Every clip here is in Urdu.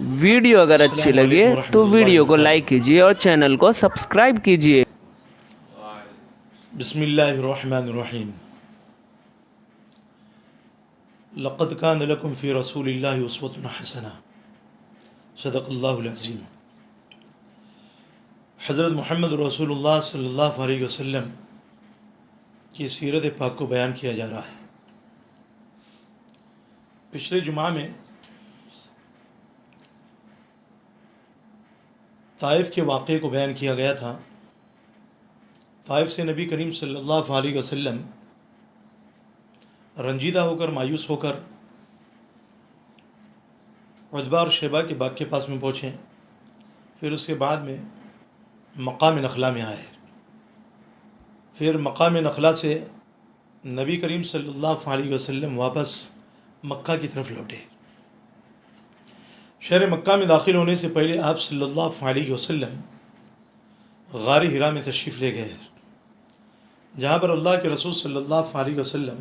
ویڈیو اگر اچھی السلام لگے علیکم ورحمۃ تو اللہ ویڈیو کو وبرکاتہ۔ لائک کیجیے اور چینل کو سبسکرائب کیجیے۔ بسم اللہ الرحمن الرحیم۔ لقد کان لکم فی رسول اللہ اسوۃ حسنہ، صدق اللہ العظیم۔ حضرت محمد رسول اللہ صلی اللہ علیہ وسلم کی سیرت پاک کو بیان کیا جا رہا ہے۔ پچھلے جمعہ میں طائف کے واقعے کو بیان کیا گیا تھا۔ طائف سے نبی کریم صلی اللہ علیہ وسلم رنجیدہ ہو کر، مایوس ہو کر عتبہ اور شیبہ کے باغ کے پاس میں پہنچے۔ پھر اس کے بعد میں مقام نخلا میں آئے۔ پھر مقام نخلا سے نبی کریم صلی اللہ علیہ وسلم واپس مکہ کی طرف لوٹے۔ شہر مکہ میں داخل ہونے سے پہلے آپ صلی اللہ علیہ وسلم غار حرا میں تشریف لے گئے، جہاں پر اللہ کے رسول صلی اللہ علیہ وسلم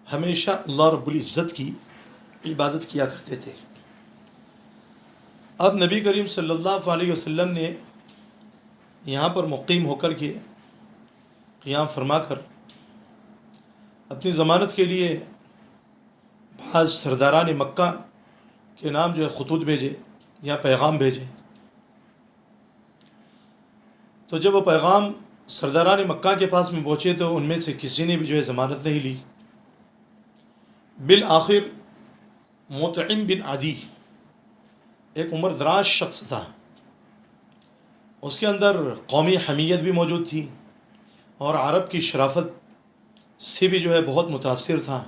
ہمیشہ اللہ رب العزت کی عبادت کیا کرتے تھے۔ اب نبی کریم صلی اللہ علیہ وسلم نے یہاں پر مقیم ہو کر کے قیام فرما کر اپنی ضمانت کے لیے بعض سرداران مکہ کے نام جو ہے خطوط بھیجے یا پیغام بھیجے۔ تو جب وہ پیغام سرداران مکہ کے پاس میں پہنچے تو ان میں سے کسی نے بھی جو ہے ضمانت نہیں لی۔ بالآخر مطعم بن عدی ایک عمر دراز شخص تھا، اس کے اندر قومی حمیت بھی موجود تھی اور عرب کی شرافت سے بھی جو ہے بہت متاثر تھا۔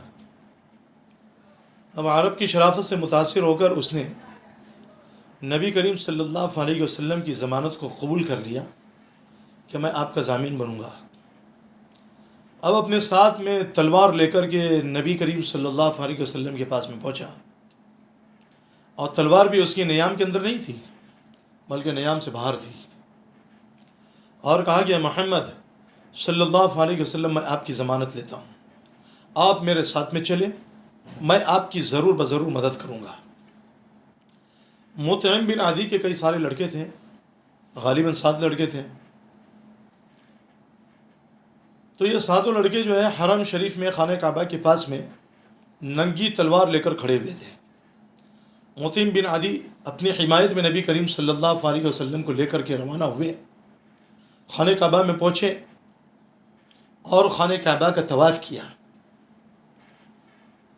اب عرب کی شرافت سے متاثر ہو کر اس نے نبی کریم صلی اللہ علیہ وسلم کی ضمانت کو قبول کر لیا کہ میں آپ کا ضامن بنوں گا۔ اب اپنے ساتھ میں تلوار لے کر کے نبی کریم صلی اللہ علیہ وسلم کے پاس میں پہنچا، اور تلوار بھی اس کی نیام کے اندر نہیں تھی بلکہ نیام سے باہر تھی، اور کہا کہ محمد صلی اللہ علیہ وسلم، میں آپ کی ضمانت لیتا ہوں، آپ میرے ساتھ میں چلیں، میں آپ کی ضرور بضرور مدد کروں گا۔ مطعم بن عدی کے کئی سارے لڑکے تھے، غالباً 7 لڑکے تھے۔ تو یہ 7 لڑکے جو ہے حرم شریف میں خانہ کعبہ کے پاس میں ننگی تلوار لے کر کھڑے ہوئے تھے۔ مطعم بن عدی اپنی حمایت میں نبی کریم صلی اللہ علیہ وسلم کو لے کر کے روانہ ہوئے، خانہ کعبہ میں پہنچے اور خانہ کعبہ کا طواف کیا۔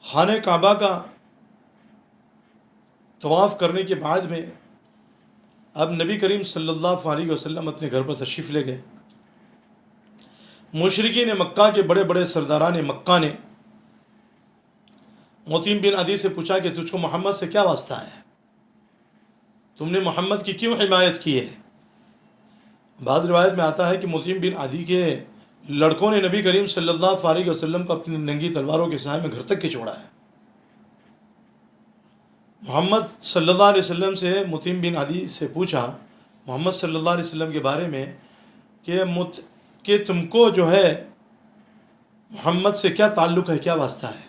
خانہ کعبہ کا طواف کرنے کے بعد میں اب نبی کریم صلی اللہ علیہ وسلم اپنے گھر پر تشریف لے گئے۔ مشرکین مکہ کے بڑے بڑے سرداران مکہ نے مطعم بن عدی سے پوچھا کہ تجھ کو محمد سے کیا واسطہ ہے، تم نے محمد کی کیوں حمایت کی ہے؟ بعض روایت میں آتا ہے کہ مطعم بن عدی کے لڑکوں نے نبی کریم صلی اللہ علیہ وسلم کو اپنی ننگی تلواروں کے سائے میں گھر تک کے چھوڑا ہے۔ محمد صلی اللہ علیہ وسلم سے مطعم بن عدی سے پوچھا محمد صلی اللہ علیہ وسلم کے بارے میں کہ تم کو جو ہے محمد سے کیا تعلق ہے، کیا واسطہ ہے؟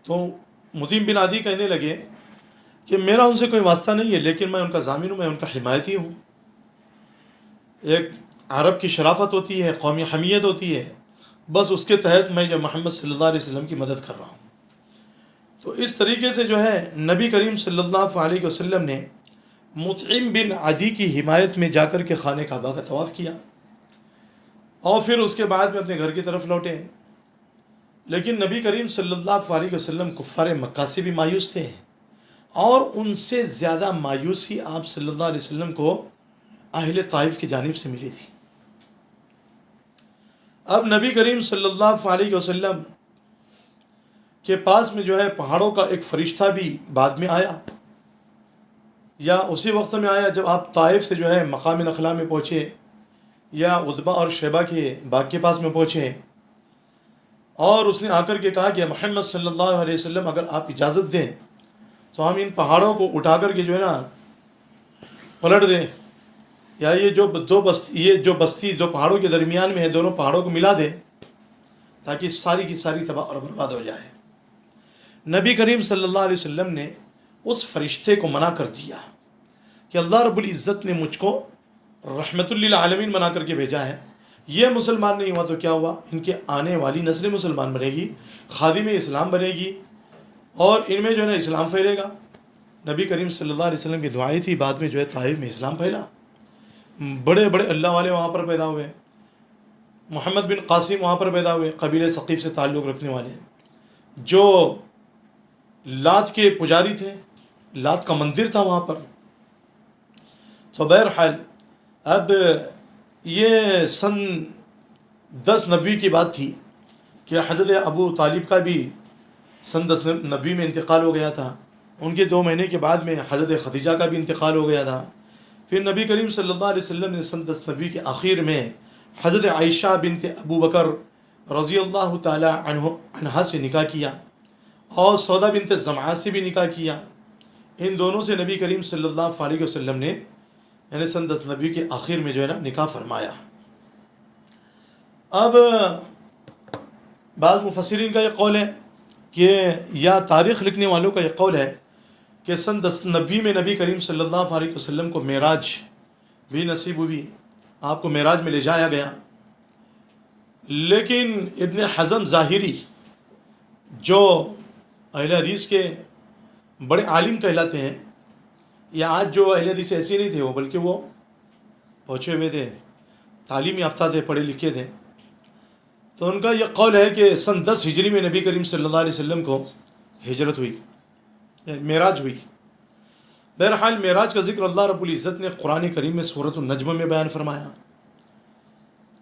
تو مطعم بن عدی کہنے لگے کہ میرا ان سے کوئی واسطہ نہیں ہے، لیکن میں ان کا ضامن ہوں، میں ان کا حمایتی ہوں۔ ایک عرب کی شرافت ہوتی ہے، قومی حمیت ہوتی ہے، بس اس کے تحت میں جو محمد صلی اللہ علیہ وسلم کی مدد کر رہا ہوں۔ تو اس طریقے سے جو ہے نبی کریم صلی اللہ علیہ وسلم نے مطعم بن عدی کی حمایت میں جا کر کے خانہ کعبہ کا طواف کیا، اور پھر اس کے بعد میں اپنے گھر کی طرف لوٹے۔ لیکن نبی کریم صلی اللہ علیہ وسلم کفار مکہ سے بھی مایوس تھے، اور ان سے زیادہ مایوسی آپ صلی اللہ علیہ وسلم کو اہل طائف کی جانب سے ملی تھی۔ اب نبی کریم صلی اللہ علیہ وسلم کے پاس میں جو ہے پہاڑوں کا ایک فرشتہ بھی بعد میں آیا، یا اسی وقت میں آیا جب آپ طائف سے جو ہے مقام نخلا میں پہنچے یا عتبہ اور شیبہ کے باغ کے پاس میں پہنچے، اور اس نے آ کر کے کہا کہ محمد صلی اللہ علیہ وسلم اگر آپ اجازت دیں تو ہم ان پہاڑوں کو اٹھا کر کے جو ہے نا پلٹ دیں، یا یہ جو بستی دو پہاڑوں کے درمیان میں ہے، دونوں پہاڑوں کو ملا دیں تاکہ ساری کی ساری تباہ اور برباد ہو جائے۔ نبی کریم صلی اللہ علیہ وسلم نے اس فرشتے کو منع کر دیا کہ اللہ رب العزت نے مجھ کو رحمت للعالمین بنا کر کے بھیجا ہے، یہ مسلمان نہیں ہوا تو کیا ہوا، ان کے آنے والی نسل مسلمان بنے گی، خادم اسلام بنے گی، اور ان میں جو ہے نا اسلام پھیلے گا۔ نبی کریم صلی اللہ علیہ وسلم کی دعائیں تھی، بعد میں جو ہے طائف میں اسلام پھیلا، بڑے بڑے اللہ والے وہاں پر پیدا ہوئے، محمد بن قاسم وہاں پر پیدا ہوئے، قبیلہ ثقیف سے تعلق رکھنے والے، جو لات کے پجاری تھے، لات کا مندر تھا وہاں پر۔ تو بہرحال اب یہ سن 10 نبوی کی بات تھی کہ حضرت ابو طالب کا بھی سن 10 نبوی میں انتقال ہو گیا تھا، ان کے 2 مہینے کے بعد میں حضرت خدیجہ کا بھی انتقال ہو گیا تھا۔ پھر نبی کریم صلی اللہ علیہ وسلم نے سن 10 نبوی کے آخر میں حضرت عائشہ بنت ابو بکر رضی اللہ تعالی عنہا سے نکاح کیا، اور سودا بنت زمعہ سے بھی نکاح کیا۔ ان دونوں سے نبی کریم صلی اللہ علیہ وسلم نے یعنی سن 10 نبوی کے آخر میں جو ہے نا نکاح فرمایا۔ اب بعض مفسرین کا یہ قول ہے کہ یا تاریخ لکھنے والوں کا یہ قول ہے کہ سن 10 نبوی میں نبی کریم صلی اللہ علیہ وسلم کو معراج بھی نصیب ہوئی، آپ کو معراج میں لے جایا گیا۔ لیکن ابن حزم ظاہری جو اہل حدیث کے بڑے عالم کہلاتے ہیں، یا آج جو اہل حدیث ایسے نہیں تھے وہ، بلکہ وہ پہنچے ہوئے تھے، تعلیم یافتہ تھے، پڑھے لکھے تھے، تو ان کا یہ قول ہے کہ سن 10 ہجری میں نبی کریم صلی اللہ علیہ وسلم کو ہجرت ہوئی، معراج ہوئی۔ بہرحال معراج کا ذکر اللہ رب العزت نے قرآن کریم میں سورۃ النجم میں بیان فرمایا،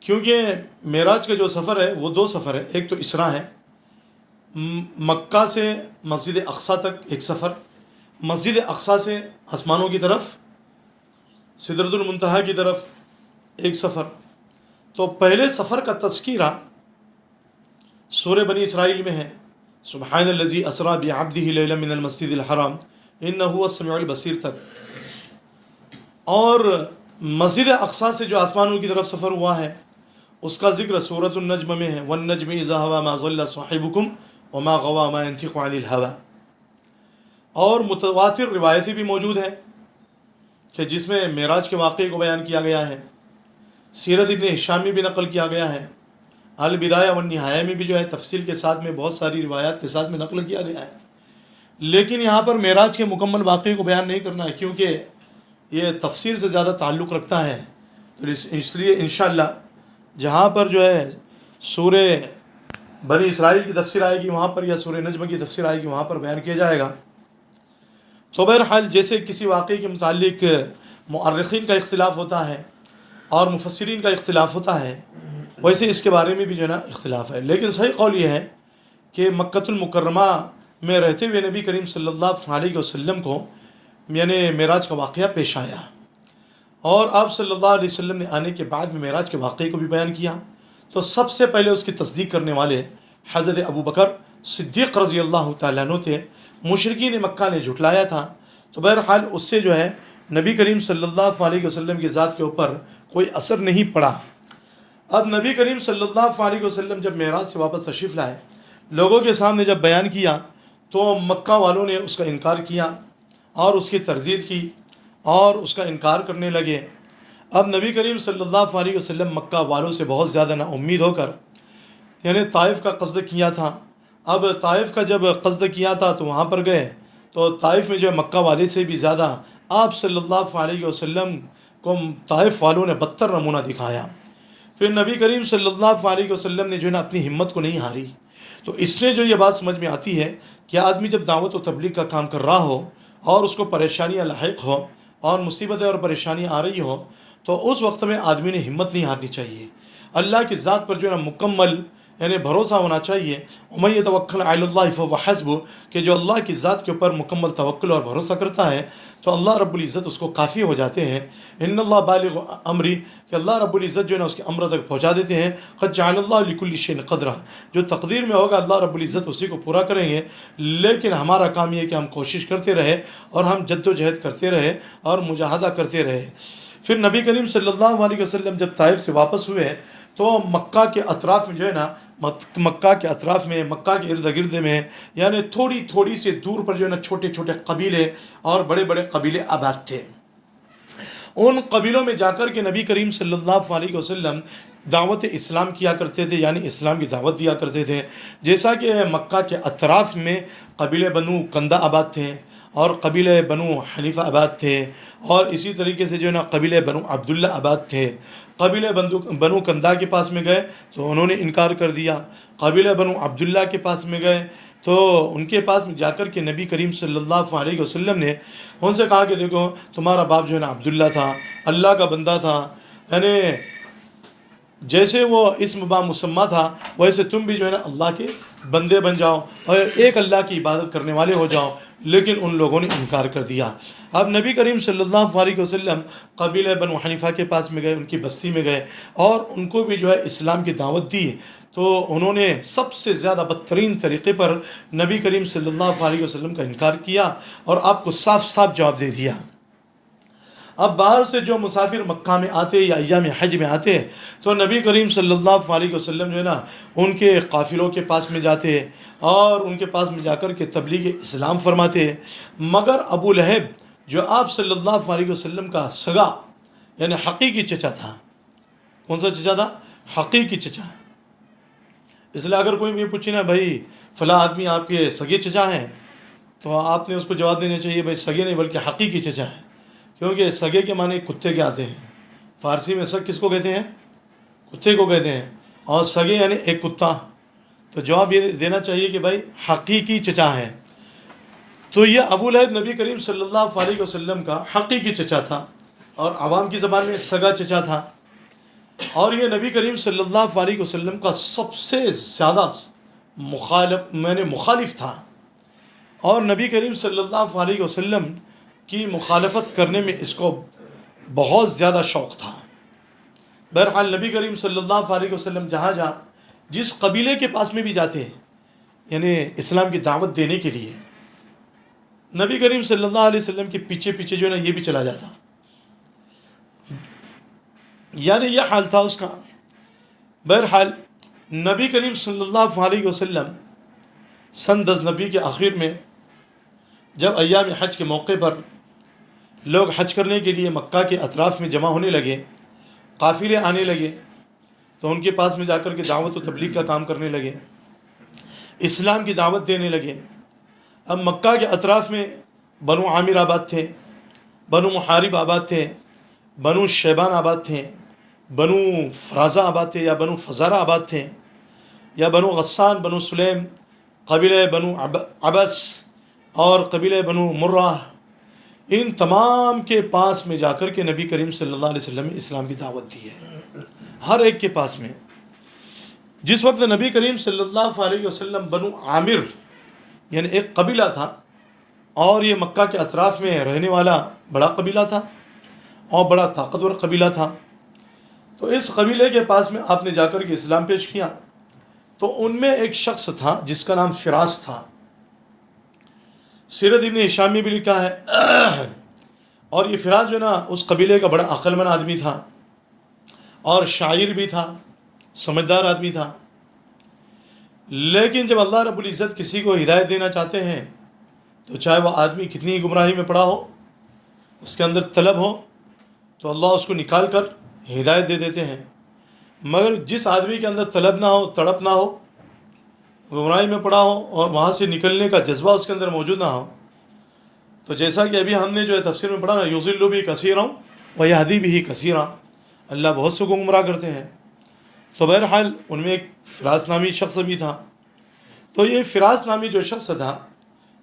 کیونکہ معراج کا جو سفر ہے وہ 2 سفر ہے، ایک تو اسراء ہے، مکہ سے مسجد اقصیٰ تک ایک سفر، مسجد اقصیٰ سے آسمانوں کی طرف سدرۃ المنتہا کی طرف ایک سفر۔ تو پہلے سفر کا تذکرہ سورہ بنی اسرائیل میں ہے، سبحان الذی اسریٰ بعبدہ لیلا من المسجد الحرام انہ هو السمیع البصیر تک، اور مسجد اقصیٰ سے جو آسمانوں کی طرف سفر ہوا ہے اس کا ذکر سورۃ النجم میں ہے، والنجم اذا ھویٰ ما ضل صاحبکم وما غویٰ ما ینطق عن الھویٰ۔ اور متواتر روایتیں بھی موجود ہیں کہ جس میں معراج کے واقعے کو بیان کیا گیا ہے، سیرت ابن ہشام میں بھی نقل کیا گیا ہے، البدایہ والنہایہ میں بھی جو ہے تفصیل کے ساتھ میں بہت ساری روایات کے ساتھ میں نقل کیا گیا ہے۔ لیکن یہاں پر معراج کے مکمل واقعے کو بیان نہیں کرنا ہے، کیونکہ یہ تفسیر سے زیادہ تعلق رکھتا ہے، تو اس لیے انشاءاللہ جہاں پر جو ہے سورہ بنی اسرائیل کی تفسیر آئے گی وہاں پر، یا سورہ نجم کی تفسیر آئے گی وہاں پر بیان کیا جائے گا۔ تو بہرحال جیسے کسی واقعے کے متعلق مؤرخین کا اختلاف ہوتا ہے اور مفسرین کا اختلاف ہوتا ہے، ویسے اس کے بارے میں بھی جو ہے نا اختلاف ہے، لیکن صحیح قول یہ ہے کہ مکۃ المکرمہ میں رہتے ہوئے نبی کریم صلی اللہ علیہ وسلم کو یعنی معراج کا واقعہ پیش آیا، اور آپ صلی اللہ علیہ وسلم نے آنے کے بعد میں معراج کے واقعے کو بھی بیان کیا۔ تو سب سے پہلے اس کی تصدیق کرنے والے حضرت ابو بکر صدیق رضی اللہ تعالیٰ عنہ تھے، مشرکین مکہ نے جھٹلایا تھا، تو بہرحال اس سے جو ہے نبی کریم صلی اللہ علیہ وسلم کی ذات کے اوپر کوئی اثر نہیں پڑا۔ اب نبی کریم صلی اللہ علیہ وسلم جب معراج سے واپس تشریف لائے، لوگوں کے سامنے جب بیان کیا تو مکہ والوں نے اس کا انکار کیا اور اس کی تردید کی اور اس کا انکار کرنے لگے۔ اب نبی کریم صلی اللہ علیہ وسلم مکہ والوں سے بہت زیادہ نا امید ہو کر یعنی طائف کا قصد کیا تھا۔ اب طائف کا جب قصد کیا تھا تو وہاں پر گئے تو طائف میں جو ہے مکہ والے سے بھی زیادہ آپ صلی اللہ علیہ وسلم کو طائف والوں نے بدتر نمونہ دکھایا۔ پھر نبی کریم صلی اللہ علیہ وسلم نے جو ہے نا اپنی ہمت کو نہیں ہاری۔ تو اس سے جو یہ بات سمجھ میں آتی ہے کہ آدمی جب دعوت و تبلیغ کا کام کر رہا ہو اور اس کو پریشانیاں لاحق ہو اور مصیبتیں اور پریشانیاں آ رہی ہو تو اس وقت میں آدمی نے ہمت نہیں ہارنی چاہیے، اللہ کی ذات پر جو ہے نا مکمل یعنی بھروسہ ہونا چاہیے۔ وَمَن يَتَوَكَّلْ عَلَى اللَّهِ فَهُوَ حَسْبُهُ، کہ جو اللہ کی ذات کے اوپر مکمل توکل اور بھروسہ کرتا ہے تو اللہ رب العزت اس کو کافی ہو جاتے ہیں۔ ان اللہ بالغ امری، کہ اللہ رب العزت جو ہے نا اس کے امر تک پہنچا دیتے ہیں۔ قد جعل اللہ لكل شيء قدرا، جو تقدیر میں ہوگا اللہ رب العزت اسی کو پورا کریں گے۔ لیکن ہمارا کام یہ ہے کہ ہم کوشش کرتے رہے اور ہم جد و جہد کرتے رہے اور مجاہدہ کرتے رہے۔ پھر نبی کریم صلی اللہ علیہ وسلم جب طائف سے واپس ہوئے تو مکہ کے اطراف میں جو ہے نا، مکہ کے اطراف میں، مکہ کے ارد گرد میں، یعنی تھوڑی تھوڑی سی دور پر جو ہے نا چھوٹے چھوٹے قبیلے اور بڑے بڑے قبیلے آباد تھے۔ ان قبیلوں میں جا کر کے نبی کریم صلی اللہ علیہ وسلم دعوت اسلام کیا کرتے تھے، یعنی اسلام کی دعوت دیا کرتے تھے۔ جیسا کہ مکہ کے اطراف میں قبیلے بنو کندہ آباد تھے، اور قبیلے بنو حنیفہ آباد تھے، اور اسی طریقے سے جو ہے نا قبیلے بنو عبداللہ آباد تھے۔ قبیلے بنو کندہ کے پاس میں گئے تو انہوں نے انکار کر دیا، قبیلے بنو عبداللہ کے پاس میں گئے تو ان کے پاس میں جا کر کے نبی کریم صلی اللہ علیہ وسلم نے ان سے کہا کہ دیکھو تمہارا باپ جو ہے نا عبداللہ تھا، اللہ کا بندہ تھا، یعنی جیسے وہ اسم با مسمہ تھا ویسے تم بھی جو ہے نا اللہ کے بندے بن جاؤ اور ایک اللہ کی عبادت کرنے والے ہو جاؤ۔ لیکن ان لوگوں نے انکار کر دیا۔ اب نبی کریم صلی اللہ علیہ وسلم قبیلہ بنو حنیفہ کے پاس میں گئے، ان کی بستی میں گئے اور ان کو بھی جو ہے اسلام کی دعوت دی، تو انہوں نے سب سے زیادہ بدترین طریقے پر نبی کریم صلی اللہ علیہ وسلم کا انکار کیا اور آپ کو صاف صاف جواب دے دیا۔ اب باہر سے جو مسافر مکہ میں آتے یا ایام حج میں آتے تو نبی کریم صلی اللہ علیہ وسلم جو ہے نا ان کے قافلوں کے پاس میں جاتے اور ان کے پاس میں جا کر کے تبلیغ اسلام فرماتے، مگر ابو لہب جو آپ صلی اللہ علیہ وسلم کا سگا یعنی حقیقی چچا تھا۔ کون سا چچا تھا؟ حقیقی چچا۔ اس لیے اگر کوئی یہ پوچھے نا بھائی فلاں آدمی آپ کے سگے چچا ہیں تو آپ نے اس کو جواب دینا چاہیے بھائی سگے نہیں بلکہ حقیقی چچا ہیں، کیونکہ سگے کے معنی کتے کے آتے ہیں۔ فارسی میں سگ کس کو کہتے ہیں؟ کتے کو کہتے ہیں، اور سگے یعنی ایک کتا۔ تو جواب یہ دینا چاہیے کہ بھائی حقیقی چچا ہیں۔ تو یہ ابو لہب نبی کریم صلی اللہ علیہ وسلم کا حقیقی چچا تھا اور عوام کی زبان میں سگا چچا تھا، اور یہ نبی کریم صلی اللہ علیہ وسلم کا سب سے زیادہ مخالف تھا، اور نبی کریم صلی اللہ علیہ وسلم کی مخالفت کرنے میں اس کو بہت زیادہ شوق تھا۔ بہرحال نبی کریم صلی اللہ علیہ وسلم جہاں جس قبیلے کے پاس میں بھی جاتے ہیں یعنی اسلام کی دعوت دینے کے لیے، نبی کریم صلی اللہ علیہ وسلم کے پیچھے پیچھے جو ہے نا یہ بھی چلا جاتا، یعنی یہ حال تھا اس کا۔ بہرحال نبی کریم صلی اللہ علیہ وسلم سن 10 نبی کے آخر میں جب ایام حج کے موقع پر لوگ حج کرنے کے لیے مکہ کے اطراف میں جمع ہونے لگے، قافلے آنے لگے، تو ان کے پاس میں جا کر کے دعوت و تبلیغ کا کام کرنے لگے، اسلام کی دعوت دینے لگے۔ اب مکہ کے اطراف میں بنو عامر آباد تھے، بنو محارب آباد تھے، بنو شیبان آباد تھے، بنو فرازہ آباد تھے یا بنو فزارہ آباد تھے، یا بنو غسان، بنو سلیم، قبیلہ بنو عبس اور قبیلہ بنو مرہ، ان تمام کے پاس میں جا کر کے نبی کریم صلی اللہ علیہ وسلم نے اسلام کی دعوت دی ہے، ہر ایک کے پاس میں۔ جس وقت نبی کریم صلی اللہ علیہ وسلم بنو عامر یعنی ایک قبیلہ تھا، اور یہ مکہ کے اطراف میں رہنے والا بڑا قبیلہ تھا اور بڑا طاقتور قبیلہ تھا، تو اس قبیلے کے پاس میں آپ نے جا کر کے اسلام پیش کیا، تو ان میں ایک شخص تھا جس کا نام فراس تھا۔ سیرت ابن ہشام میں بھی لکھا ہے، اور یہ فراس جو ہے نا اس قبیلے کا بڑا عقل مند آدمی تھا اور شاعر بھی تھا، سمجھدار آدمی تھا۔ لیکن جب اللہ رب العزت کسی کو ہدایت دینا چاہتے ہیں تو چاہے وہ آدمی کتنی گمراہی میں پڑا ہو، اس کے اندر طلب ہو، تو اللہ اس کو نکال کر ہدایت دے دیتے ہیں۔ مگر جس آدمی کے اندر طلب نہ ہو، تڑپ نہ ہو، گمراہی میں پڑا ہو اور وہاں سے نکلنے کا جذبہ اس کے اندر موجود نہ ہو، تو جیسا کہ ابھی ہم نے جو ہے تفسیر میں پڑھا نا، یضل بھی کثیرا ویہدی بھی کثیرا، اللہ بہت سے کو گمراہ کرتے ہیں۔ تو بہرحال ان میں ایک فراس نامی شخص بھی تھا۔ تو یہ فراس نامی جو شخص تھا،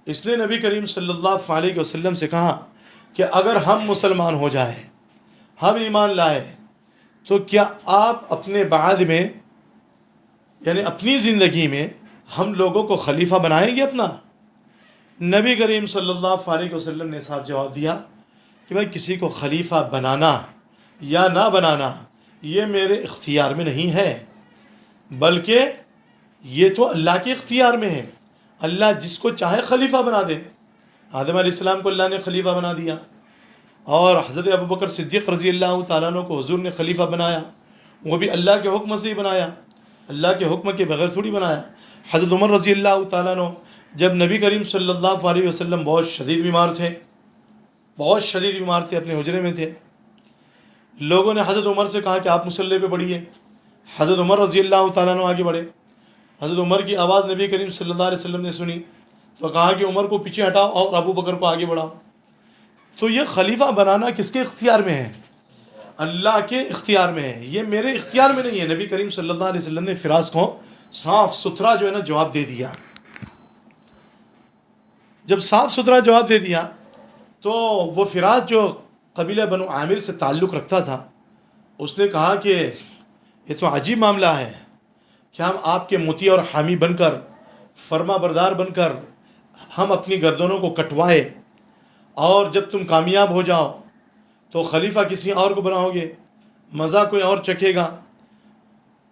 اس نے نبی کریم صلی اللہ علیہ وسلم سے کہا کہ اگر ہم مسلمان ہو جائیں، ہم ایمان لائے، تو کیا آپ اپنے بعد میں یعنی اپنی زندگی میں ہم لوگوں کو خلیفہ بنائیں گے اپنا؟ نبی کریم صلی اللہ علیہ وسلم نے صاف جواب دیا کہ بھائی کسی کو خلیفہ بنانا یا نہ بنانا یہ میرے اختیار میں نہیں ہے، بلکہ یہ تو اللہ کے اختیار میں ہے۔ اللہ جس کو چاہے خلیفہ بنا دے۔ آدم علیہ السلام کو اللہ نے خلیفہ بنا دیا، اور حضرت ابوبکر صدیق رضی اللہ تعالیٰ عنہ کو حضور نے خلیفہ بنایا، وہ بھی اللہ کے حکم سے ہی بنایا، اللہ کے حکم کے بغیر تھوڑی بنایا۔ حضرت عمر رضی اللہ تعالیٰ عنہ جب نبی کریم صلی اللہ علیہ وسلم بہت شدید بیمار تھے، بہت شدید بیمار تھے، اپنے حجرے میں تھے، لوگوں نے حضرت عمر سے کہا کہ آپ مصلی پہ بڑھیے۔ حضرت عمر رضی اللہ تعالیٰ عنہ آگے بڑھے۔ حضرت عمر کی آواز نبی کریم صلی اللہ علیہ وسلم نے سنی تو کہا کہ عمر کو پیچھے ہٹاؤ اور ابو بکر کو آگے بڑھاؤ۔ تو یہ خلیفہ بنانا کس کے اختیار میں ہے؟ اللہ کے اختیار میں ہے، یہ میرے اختیار میں نہیں ہے۔ نبی کریم صلی اللہ علیہ وسلم نے فراس کو صاف ستھرا جو ہے نا جواب دے دیا۔ جب صاف ستھرا جواب دے دیا تو وہ فراس جو قبیلہ بنو عامر سے تعلق رکھتا تھا، اس نے کہا کہ یہ تو عجیب معاملہ ہے کہ ہم آپ کے مطیع اور حامی بن کر، فرما بردار بن کر ہم اپنی گردنوں کو کٹوائے، اور جب تم کامیاب ہو جاؤ تو خلیفہ کسی اور کو بناؤ گے، مزہ کوئی اور چکھے گا۔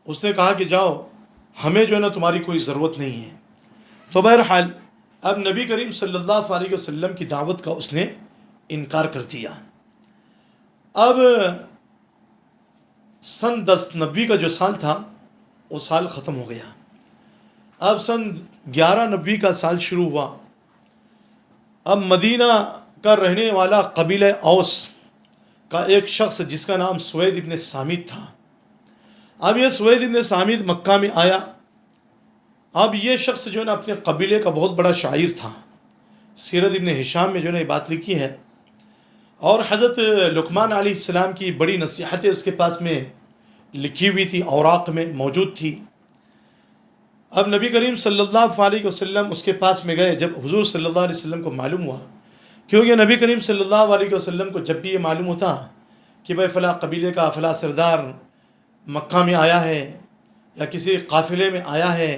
اس نے کہا کہ جاؤ، ہمیں جو ہے نا تمہاری کوئی ضرورت نہیں ہے۔ تو بہرحال اب نبی کریم صلی اللہ علیہ وسلم کی دعوت کا اس نے انکار کر دیا۔ اب سن 1090 کا جو سال تھا وہ سال ختم ہو گیا۔ اب سن 1190 کا سال شروع ہوا۔ اب مدینہ کا رہنے والا قبیلہ اوس کا ایک شخص جس کا نام سوید ابن سامت تھا، اب یہ سوید ابن سامت مکہ میں آیا۔ اب یہ شخص جو ہے نا اپنے قبیلے کا بہت بڑا شاعر تھا۔ سیرت ابن ہشام میں جو ہے نا یہ بات لکھی ہے، اور حضرت لقمان علیہ السلام کی بڑی نصیحتیں اس کے پاس میں لکھی ہوئی تھی، اوراق میں موجود تھی۔ اب نبی کریم صلی اللہ علیہ وسلم اس کے پاس میں گئے جب حضور صلی اللہ علیہ وسلم کو معلوم ہوا، کیونکہ نبی کریم صلی اللہ علیہ وسلم کو جب بھی یہ معلوم ہوتا کہ بھائی فلاں قبیلے کا فلاں سردار مکہ میں آیا ہے، یا کسی قافلے میں آیا ہے،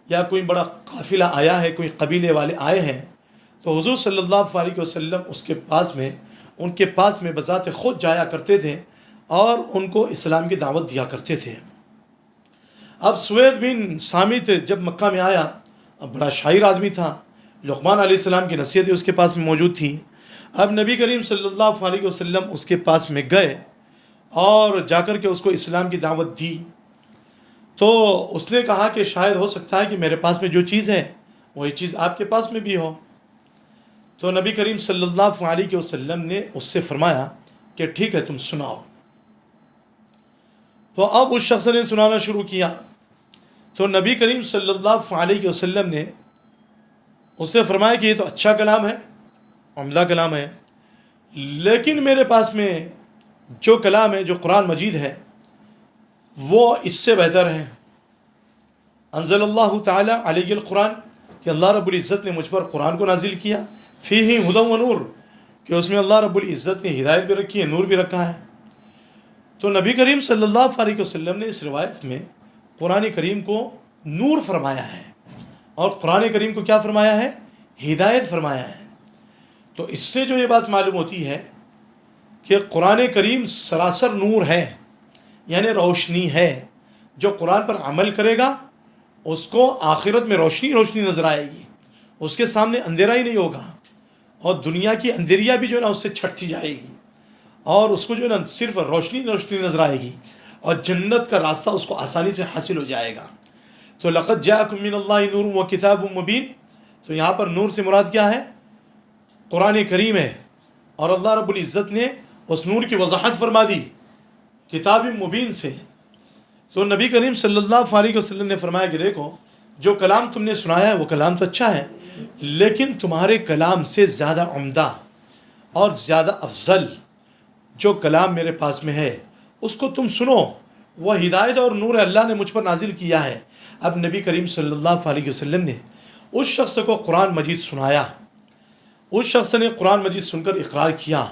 یا کوئی بڑا قافلہ آیا ہے، کوئی قبیلے والے آئے ہیں، تو حضور صلی اللہ علیہ وسلم اس کے پاس میں ان کے پاس میں بذات خود جایا کرتے تھے اور ان کو اسلام کی دعوت دیا کرتے تھے۔ اب سوید بن سامت جب مکہ میں آیا، اب بڑا شاعر آدمی تھا، لقمان علیہ السلام کی نصیحتیں اس کے پاس میں موجود تھی۔ اب نبی کریم صلی اللہ علیہ وسلم اس کے پاس میں گئے اور جا کر کے اس کو اسلام کی دعوت دی۔ تو اس نے کہا کہ شاید ہو سکتا ہے کہ میرے پاس میں جو چیز ہے وہی چیز آپ کے پاس میں بھی ہو۔ تو نبی کریم صلی اللہ علیہ وسلم نے اس سے فرمایا کہ ٹھیک ہے، تم سناؤ۔ تو اب اس شخص نے سنانا شروع کیا۔ تو نبی کریم صلی اللہ علیہ وسلم نے اس سے فرمایا کہ یہ تو اچھا کلام ہے، عمدہ کلام ہے، لیکن میرے پاس میں جو کلام ہے، جو قرآن مجید ہے، وہ اس سے بہتر ہے۔ انزل اللہ تعالی علیہ القرآن، کہ اللہ رب العزت نے مجھ پر قرآن کو نازل کیا، فیہ ہدی و نور، کہ اس میں اللہ رب العزت نے ہدایت بھی رکھی ہے، نور بھی رکھا ہے۔ تو نبی کریم صلی اللہ علیہ وسلم نے اس روایت میں قرآن کریم کو نور فرمایا ہے، اور قرآن کریم کو کیا فرمایا ہے؟ ہدایت فرمایا ہے۔ تو اس سے جو یہ بات معلوم ہوتی ہے کہ قرآن کریم سراسر نور ہے، یعنی روشنی ہے۔ جو قرآن پر عمل کرے گا اس کو آخرت میں روشنی روشنی نظر آئے گی، اس کے سامنے اندھیرا ہی نہیں ہوگا، اور دنیا کی اندھیریاں بھی جو ہے نا اس سے چھٹتی جائے گی، اور اس کو جو ہے نا صرف روشنی روشنی نظر آئے گی، اور جنت کا راستہ اس کو آسانی سے حاصل ہو جائے گا۔ تو لقد جاءکم من اللہ نور و کتاب مبین، تو یہاں پر نور سے مراد کیا ہے؟ قرآن کریم ہے، اور اللہ رب العزت نے اس نور کی وضاحت فرما دی کتاب مبین سے۔ تو نبی کریم صلی اللہ علیہ وسلم نے فرمایا کہ دیکھو، جو کلام تم نے سنایا ہے وہ کلام تو اچھا ہے، لیکن تمہارے کلام سے زیادہ عمدہ اور زیادہ افضل جو کلام میرے پاس میں ہے اس کو تم سنو، وہ ہدایت اور نور اللہ نے مجھ پر نازل کیا ہے۔ اب نبی کریم صلی اللہ علیہ وسلم نے اس شخص کو قرآن مجید سنایا، اس شخص نے قرآن مجید سن کر اقرار کیا،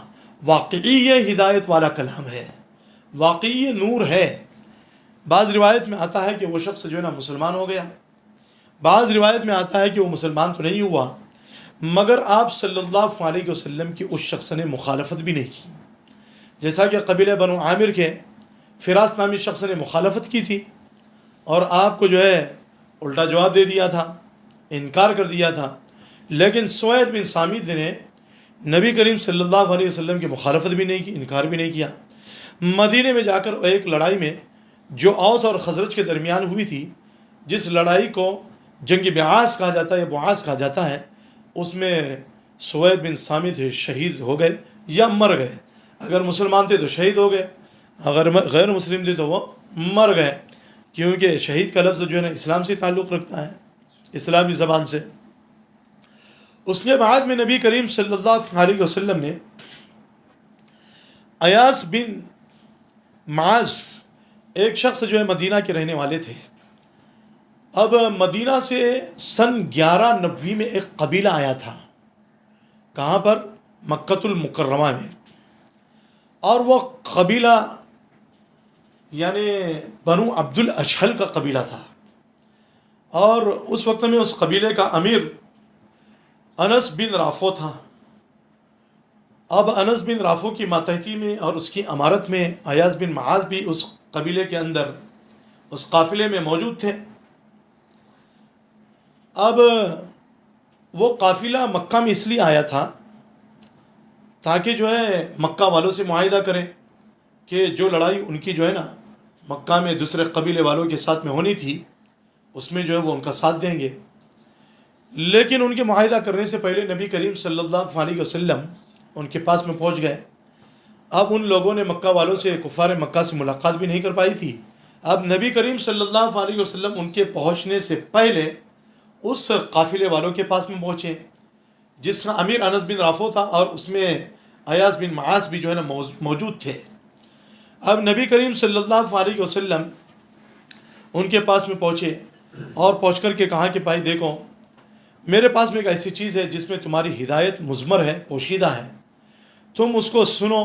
واقعی یہ ہدایت والا کلام ہے، واقعی یہ نور ہے۔ بعض روایت میں آتا ہے کہ وہ شخص جو ہے نا مسلمان ہو گیا، بعض روایت میں آتا ہے کہ وہ مسلمان تو نہیں ہوا، مگر آپ صلی اللہ علیہ وسلم کی اس شخص نے مخالفت بھی نہیں کی، جیسا کہ قبیلہ بنو عامر کے فراس نامی شخص نے مخالفت کی تھی، اور آپ کو جو ہے الٹا جواب دے دیا تھا، انکار کر دیا تھا۔ لیکن سوید بن سامت نے نبی کریم صلی اللہ علیہ وسلم کی مخالفت بھی نہیں کی، انکار بھی نہیں کیا۔ مدینے میں جا کر ایک لڑائی میں جو اوس اور خزرج کے درمیان ہوئی تھی، جس لڑائی کو جنگ بعاث کہا جاتا ہے یا بعاث کہا جاتا ہے، اس میں سوید بن صامت شہید ہو گئے یا مر گئے. اگر مسلمان تھے تو شہید ہو گئے، اگر غیر مسلم تھے تو وہ مر گئے، کیونکہ شہید کا لفظ جو ہے نا اسلام سے تعلق رکھتا ہے، اسلامی زبان سے. اس کے بعد میں نبی کریم صلی اللہ علیہ وسلم نے ایاس بن معاذ، ایک شخص جو ہے مدینہ کے رہنے والے تھے. اب مدینہ سے سن 1190 میں ایک قبیلہ آیا تھا. کہاں پر؟ مکۃ المکرمہ میں. اور وہ قبیلہ یعنی بنو عبد الاشہل کا قبیلہ تھا. اور اس وقت میں اس قبیلے کا امیر انس بن رافو تھا. اب انس بن رافو کی ماتحتی میں اور اس کی امارت میں ایاس بن معاذ بھی اس قبیلے کے اندر اس قافلے میں موجود تھے. اب وہ قافلہ مکہ میں اس لیے آیا تھا تاکہ جو ہے مکہ والوں سے معاہدہ کریں کہ جو لڑائی ان کی جو ہے نا مکہ میں دوسرے قبیلے والوں کے ساتھ میں ہونی تھی، اس میں جو ہے وہ ان کا ساتھ دیں گے. لیکن ان کے معاہدہ کرنے سے پہلے نبی کریم صلی اللہ علیہ وسلم ان کے پاس میں پہنچ گئے. اب ان لوگوں نے مکہ والوں سے، کفار مکہ سے ملاقات بھی نہیں کر پائی تھی. اب نبی کریم صلی اللہ علیہ وسلم ان کے پہنچنے سے پہلے اس قافلے والوں کے پاس میں پہنچے جس کا امیر انس بن رافو تھا، اور اس میں ایاس بن معاذ بھی جو ہے نا موجود تھے. اب نبی کریم صلی اللہ علیہ وسلم ان کے پاس میں پہنچے اور پہنچ کر کے کہا کہ بھائی دیکھو، میرے پاس میں ایک ایسی چیز ہے جس میں تمہاری ہدایت مضمر ہے، پوشیدہ ہے، تم اس کو سنو.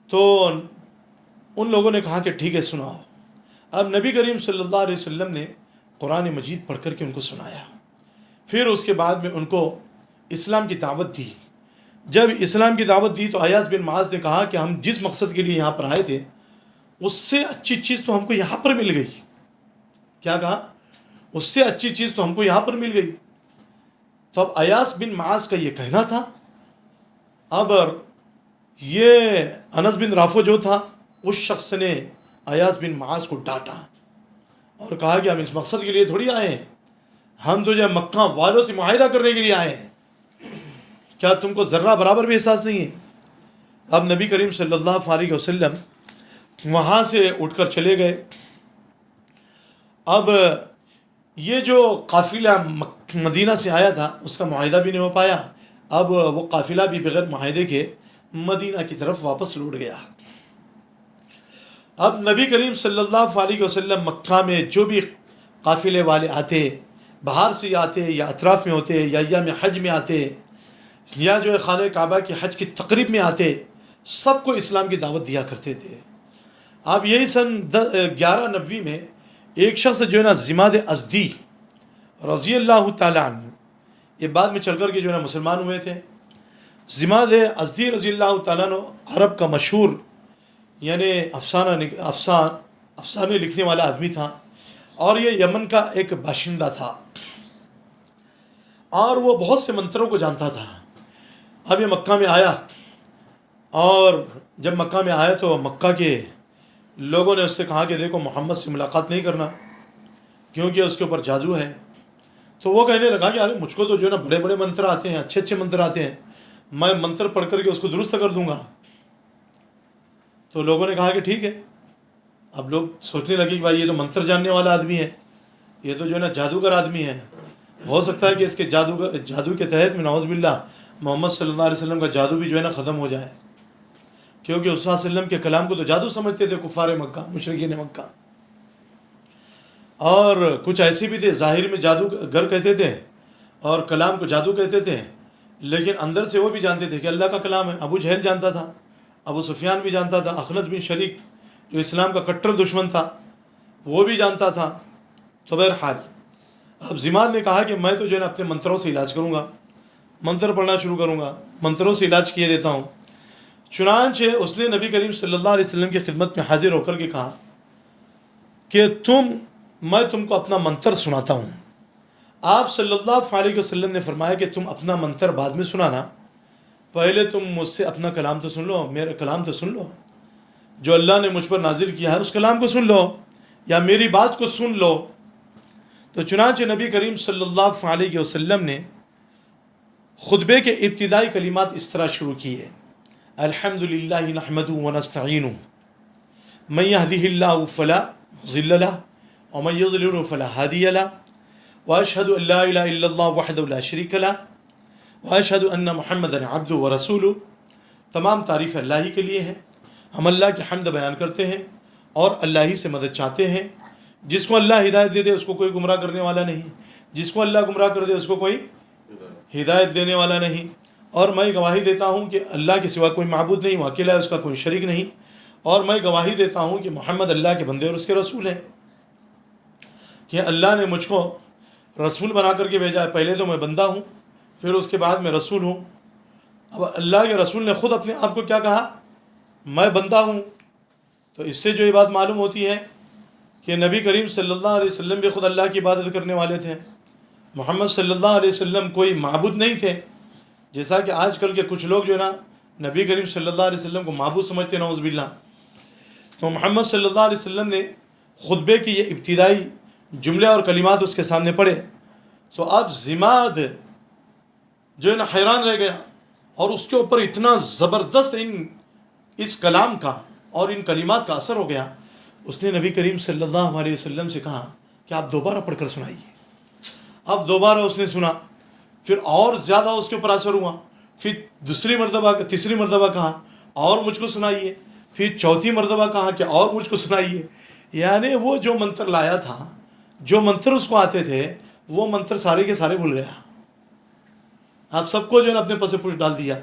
تو ان لوگوں نے کہا کہ ٹھیک ہے سناؤ. اب نبی کریم صلی اللہ علیہ وسلم نے قرآن مجید پڑھ کر کے ان کو سنایا. پھر اس کے بعد میں ان کو اسلام کی دعوت دی. جب اسلام کی دعوت دی تو ایاس بن معاذ نے کہا کہ ہم جس مقصد کے لیے یہاں پر آئے تھے اس سے اچھی چیز تو ہم کو یہاں پر مل گئی. کیا کہا؟ اس سے اچھی چیز تو ہم کو یہاں پر مل گئی. تو اب ایاس بن معاذ کا یہ کہنا تھا. اب یہ انس بن رافو جو تھا، اس شخص نے ایاس بن معاذ کو ڈانٹا اور کہا کہ ہم اس مقصد کے لیے تھوڑی آئے ہیں، ہم تو جو مکہ والوں سے معاہدہ کرنے کے لیے آئے ہیں. کیا تم کو ذرہ برابر بھی احساس نہیں ہے؟ اب نبی کریم صلی اللہ علیہ وسلم وہاں سے اٹھ کر چلے گئے. اب یہ جو قافلہ مدینہ سے آیا تھا اس کا معاہدہ بھی نہیں ہو پایا. اب وہ قافلہ بھی بغیر معاہدے کے مدینہ کی طرف واپس لوٹ گیا. اب نبی کریم صلی اللہ علیہ وسلم مکہ میں جو بھی قافلے والے آتے، باہر سے آتے یا اطراف میں ہوتے یا ایام حج میں آتے یا جو ہے خانہ کعبہ کی حج کی تقریب میں آتے، سب کو اسلام کی دعوت دیا کرتے تھے. اب یہی سن 1190 میں ایک شخص جو ہے نا زماد ازدی رضی اللہ تعالیٰ عنہ، یہ بعد میں چل کر کے جو ہے نا مسلمان ہوئے تھے. زماد ازدی رضی اللہ تعالیٰ عنہ عرب کا مشہور یعنی افسانے لکھنے والا آدمی تھا، اور یہ یمن کا ایک باشندہ تھا، اور وہ بہت سے منتروں کو جانتا تھا. اب یہ مکہ میں آیا، اور جب مکہ میں آیا تو مکہ کے لوگوں نے اس سے کہا کہ دیکھو محمد سے ملاقات نہیں کرنا کیونکہ اس کے اوپر جادو ہے. تو وہ کہنے لگا کہ ارے مجھ کو تو جو ہے نا بڑے بڑے منتر آتے ہیں، اچھے اچھے منتر آتے ہیں، میں منتر پڑھ کر کے اس کو درست کر دوں گا. تو لوگوں نے کہا کہ ٹھیک ہے. اب لوگ سوچنے لگے کہ بھائی یہ تو منتر جاننے والا آدمی ہے، یہ تو جو ہے نا جادوگر آدمی ہے، ہو سکتا ہے کہ اس کے جادو کے تحت میں نعوذ باللہ محمد صلی اللہ علیہ وسلم کا جادو بھی جو ہے نا ختم ہو جائے، کیونکہ اس صلی اللہ علیہ وسلم کے کلام کو تو جادو سمجھتے تھے کفار مکہ، مشرکین مکہ. اور کچھ ایسے بھی تھے ظاہر میں جادوگر کہتے تھے اور کلام کو جادو کہتے تھے، لیکن اندر سے وہ بھی جانتے تھے کہ اللہ کا کلام ہے. ابو جہل جانتا تھا، ابو سفیان بھی جانتا تھا، اخنس بن شریک جو اسلام کا کٹر دشمن تھا وہ بھی جانتا تھا. تو بہرحال اب زماد نے کہا کہ میں تو جو ہے نا اپنے منتروں سے علاج کروں گا، منتر پڑھنا شروع کروں گا، منتروں سے علاج کیے دیتا ہوں. چنانچہ اس نے نبی کریم صلی اللہ علیہ وسلم کی خدمت میں حاضر ہو کر کے کہا کہ میں تم کو اپنا منتر سناتا ہوں. آپ صلی اللہ علیہ وسلم نے فرمایا کہ تم اپنا منتر بعد میں سنانا، پہلے تم مجھ سے اپنا کلام تو سن لو، میرا کلام تو سن لو. جو اللہ نے مجھ پر نازل کیا ہے اس کلام کو سن لو یا میری بات کو سن لو. تو چنانچہ نبی کریم صلی اللہ علیہ وسلم نے خطبے کے ابتدائی کلمات اس طرح شروع کیے: الحمد للہ نحمدہ ونستعینہ من یہدہ اللہ فلا مضل لہ ومن یضلل فلا ہادی لہ واشہد ان لا الہ الا اللہ وحدہ لا شریک لہ واشہد ان محمدا عبدہ ورسولہ. تمام تعریف اللہ ہی کے لیے ہے. ہم اللہ کی حمد بیان کرتے ہیں اور اللہ ہی سے مدد چاہتے ہیں. جس کو اللہ ہدایت دے دے اس کو کوئی گمراہ کرنے والا نہیں، جس کو اللہ گمراہ کر دے اس کو کوئی ہدایت دینے والا نہیں. اور میں گواہی دیتا ہوں کہ اللہ کے سوا کوئی معبود نہیں، وہ اکیلا ہے، اس کا کوئی شریک نہیں. اور میں گواہی دیتا ہوں کہ محمد اللہ کے بندے اور اس کے رسول ہیں، کہ اللہ نے مجھ کو رسول بنا کر کے بھیجا ہے. پہلے تو میں بندہ ہوں، پھر اس کے بعد میں رسول ہوں. اب اللہ کے رسول نے خود اپنے آپ کو کیا کہا؟ میں بندہ ہوں. تو اس سے جو یہ بات معلوم ہوتی ہے کہ نبی کریم صلی اللہ علیہ وسلم بھی خود اللہ کی عبادت کرنے والے تھے. محمد صلی اللہ علیہ وسلم کوئی معبود نہیں تھے، جیسا کہ آج کل کے کچھ لوگ جو ہے نا نبی کریم صلی اللہ علیہ وسلم کو معبود سمجھتے ہیں، نعوذ باللہ. تو محمد صلی اللہ علیہ وسلم نے خطبے کی یہ ابتدائی جملے اور کلمات اس کے سامنے پڑھے تو اب ضماد جو ہے نا حیران رہ گیا، اور اس کے اوپر اتنا زبردست اس کلام کا اور ان کلمات کا اثر ہو گیا. اس نے نبی کریم صلی اللہ علیہ وسلم سے کہا کہ آپ دوبارہ پڑھ کر سنائیے. اب دوبارہ اس نے سنا، پھر اور زیادہ اس کے اوپر اثر ہوا. پھر تیسری مرتبہ کہا اور مجھ کو سنائیے. پھر چوتھی مرتبہ کہا کہ اور مجھ کو سنائیے. یعنی وہ جو منتر لایا تھا، جو منتر اس کو آتے تھے، وہ منتر سارے کے سارے بھول گیا. آپ سب کو جو ہے نا اپنے پس پوچھ ڈال دیا.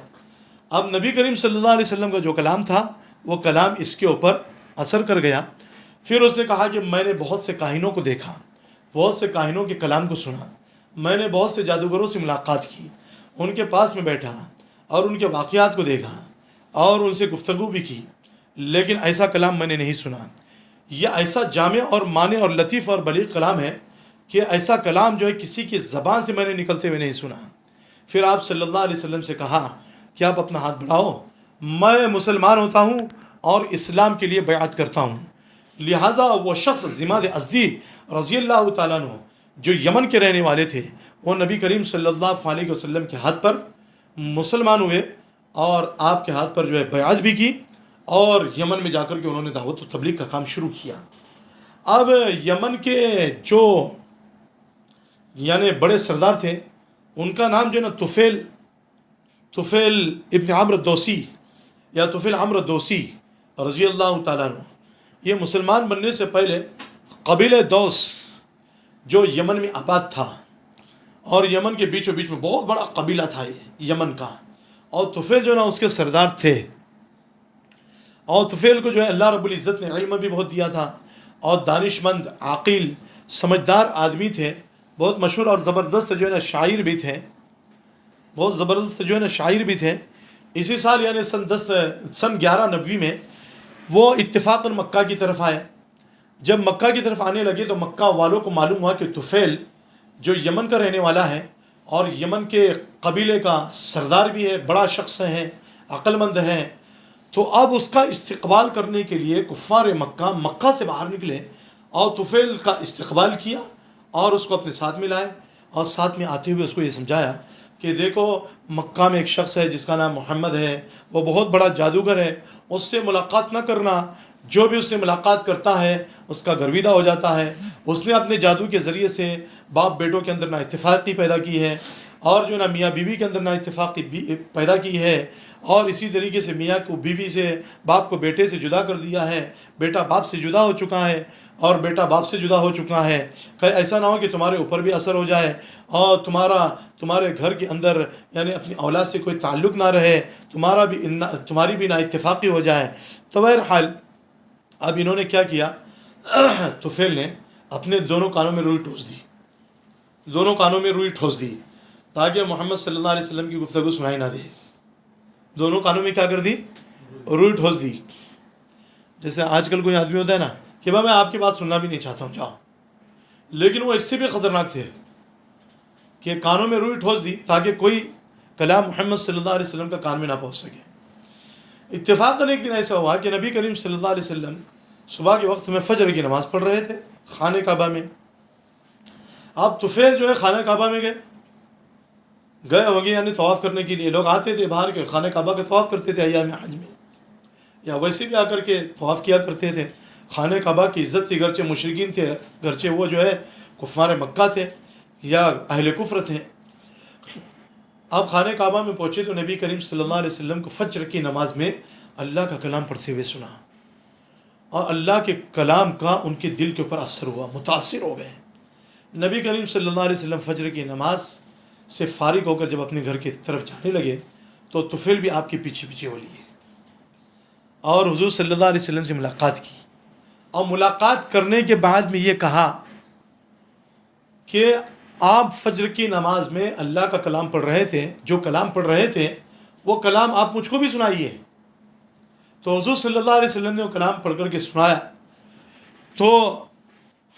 اب نبی کریم صلی اللہ علیہ وسلم کا جو کلام تھا وہ کلام اس کے اوپر اثر کر گیا. پھر اس نے کہا کہ میں نے بہت سے کاہنوں کو دیکھا، بہت سے کاہنوں کے کلام کو سنا، میں نے بہت سے جادوگروں سے ملاقات کی، ان کے پاس میں بیٹھا اور ان کے واقعات کو دیکھا اور ان سے گفتگو بھی کی، لیکن ایسا کلام میں نے نہیں سنا. یہ ایسا جامع اور معنی اور لطیف اور بلیغ کلام ہے کہ ایسا کلام جو ہے کسی کی زبان سے میں نے نکلتے ہوئے نہیں سنا. پھر آپ صلی اللہ علیہ وسلم سے کہا کہ آپ اپنا ہاتھ بڑھاؤ، میں مسلمان ہوتا ہوں اور اسلام کے لیے بیعت کرتا ہوں. لہٰذا وہ شخص ضماد ازدی رضی اللہ تعالیٰ عنہ جو یمن کے رہنے والے تھے، وہ نبی کریم صلی اللہ علیہ وسلم کے ہاتھ پر مسلمان ہوئے اور آپ کے ہاتھ پر جو ہے بیعت بھی کی، اور یمن میں جا کر کے انہوں نے دعوت و تبلیغ کا کام شروع کیا. اب یمن کے جو یعنی بڑے سردار تھے، ان کا نام جو ہے نا طفیل ابن عمرو الدوسی یا طفیل عمرو الدوسی رضی اللہ تعالیٰ عنہ. یہ مسلمان بننے سے پہلے قبیلہ دوس جو یمن میں آباد تھا، اور یمن کے بیچ و بیچ میں بہت بڑا قبیلہ تھا یہ یمن کا، اور طفیل جو ہے نا اس کے سردار تھے. اور طفیل کو جو ہے اللہ رب العزت نے علم بھی بہت دیا تھا، اور دانش مند، عاقل، سمجھدار آدمی تھے. بہت مشہور اور زبردست جو ہے نا شاعر بھی تھے، بہت زبردست جو ہے نا شاعر بھی تھے. اسی سال یعنی سن 1190 میں وہ اتفاقاً مکہ کی طرف آئے. جب مکہ کی طرف آنے لگے تو مکہ والوں کو معلوم ہوا کہ طفیل جو یمن کا رہنے والا ہے اور یمن کے قبیلے کا سردار بھی ہے، بڑا شخص ہے، عقل مند ہے. تو اب اس کا استقبال کرنے کے لیے کفار مکہ سے باہر نکلے اور طفیل کا استقبال کیا اور اس کو اپنے ساتھ میں لائے، اور ساتھ میں آتے ہوئے اس کو یہ سمجھایا کہ دیکھو مکہ میں ایک شخص ہے جس کا نام محمد ہے، وہ بہت بڑا جادوگر ہے، اس سے ملاقات نہ کرنا. جو بھی اس سے ملاقات کرتا ہے اس کا گرویدہ ہو جاتا ہے. اس نے اپنے جادو کے ذریعے سے باپ بیٹوں کے اندر نا اتفاقی پیدا کی ہے، اور جو نا میاں بیوی کے اندر نا اتفاقی پیدا کی ہے، اور اسی طریقے سے میاں کو بیوی سے، باپ کو بیٹے سے جدا کر دیا ہے، بیٹا باپ سے جدا ہو چکا ہے اور بیٹا باپ سے جدا ہو چکا ہے. کہیں ایسا نہ ہو کہ تمہارے اوپر بھی اثر ہو جائے اور تمہارے گھر کے اندر یعنی اپنی اولاد سے کوئی تعلق نہ رہے، تمہاری بھی نا اتفاقی ہو جائے. تو بہرحال اب انہوں نے کیا کیا، طفیل نے اپنے دونوں کانوں میں روئی ٹھوس دی تاکہ محمد صلی اللہ علیہ وسلم کی گفتگو سنائی نہ دے. دونوں کانوں میں کیا کر دی؟ روئی ٹھوس دی. جیسے آج کل کوئی آدمی ہوتا ہے نا کہ بھائی میں آپ کی بات سننا بھی نہیں چاہتا ہوں، جاؤ. لیکن وہ اس سے بھی خطرناک تھے کہ کانوں میں روئی ٹھوس دی تاکہ کوئی کلام محمد صلی اللہ علیہ وسلم کا کان میں نہ پہنچ سکے. اتفاقاً ایک دن ایسا ہوا کہ نبی کریم صلی اللہ علیہ وسلم صبح کے وقت میں فجر کی نماز پڑھ رہے تھے خانہ کعبہ میں. اب طفیل جو ہے خانہ کعبہ میں گئے ہوں گے یعنی طواف کرنے کے لیے. لوگ آتے تھے باہر کے خانہ کعبہ کے طواف کرتے تھے ایام حج میں، یا ویسے بھی آ کر کے طواف کیا کرتے تھے. خانہ کعبہ کی عزت تھی، گرچہ مشرکین تھے، گرچہ وہ جو ہے کفار مکہ تھے یا اہل کفر تھے. آپ خانہ کعبہ میں پہنچے تو نبی کریم صلی اللہ علیہ وسلم کو فجر کی نماز میں اللہ کا کلام پڑھتے ہوئے سنا، اور اللہ کے کلام کا ان کے دل کے اوپر اثر ہوا، متاثر ہو گئے. نبی کریم صلی اللہ علیہ وسلم فجر کی نماز سے فارغ ہو کر جب اپنے گھر کی طرف جانے لگے تو طفیل بھی آپ کے پیچھے پیچھے ہو لیے اور حضور صلی اللہ علیہ وسلم سے ملاقات کی. اور ملاقات کرنے کے بعد میں یہ کہا کہ آپ فجر کی نماز میں اللہ کا کلام پڑھ رہے تھے، جو کلام پڑھ رہے تھے وہ کلام آپ مجھ کو بھی سنائیے. تو حضور صلی اللہ علیہ وسلم نے وہ کلام پڑھ کر کے سنایا تو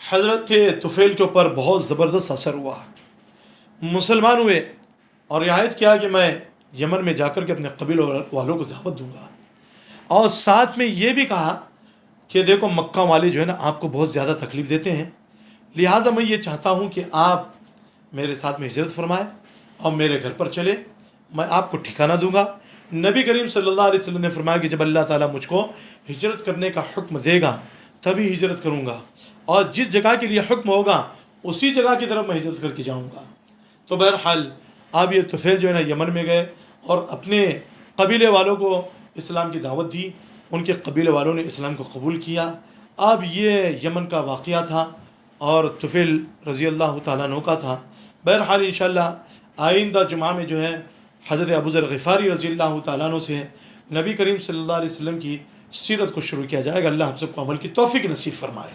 حضرت طفیل کے اوپر بہت زبردست اثر ہوا، مسلمان ہوئے اور رعایت کیا کہ میں یمن میں جا کر کے اپنے قبیلے والوں کو دعوت دوں گا. اور ساتھ میں یہ بھی کہا کہ دیکھو مکہ والے جو ہے نا آپ کو بہت زیادہ تکلیف دیتے ہیں، لہٰذا میں یہ چاہتا ہوں کہ آپ میرے ساتھ میں ہجرت فرمائیں اور میرے گھر پر چلے، میں آپ کو ٹھکانہ دوں گا. نبی کریم صلی اللہ علیہ وسلم نے فرمایا کہ جب اللہ تعالیٰ مجھ کو ہجرت کرنے کا حکم دے گا تبھی ہجرت کروں گا، اور جس جگہ کے لیے حکم ہوگا اسی جگہ کی طرف میں ہجرت کر کے جاؤں گا. تو بہرحال اب یہ طفیل جو ہے نا یمن میں گئے اور اپنے قبیلے والوں کو اسلام کی دعوت دی، ان کے قبیلے والوں نے اسلام کو قبول کیا. اب یہ یمن کا واقعہ تھا اور طفیل رضی اللہ تعالیٰ عنہ کا تھا. بہرحال انشاءاللہ آئندہ جمعہ میں جو ہے حضرت ابو ذر غفاری رضی اللہ تعالیٰ عنہ سے نبی کریم صلی اللہ علیہ وسلم کی سیرت کو شروع کیا جائے گا. اللہ ہم سب کو عمل کی توفیق نصیب فرمائے.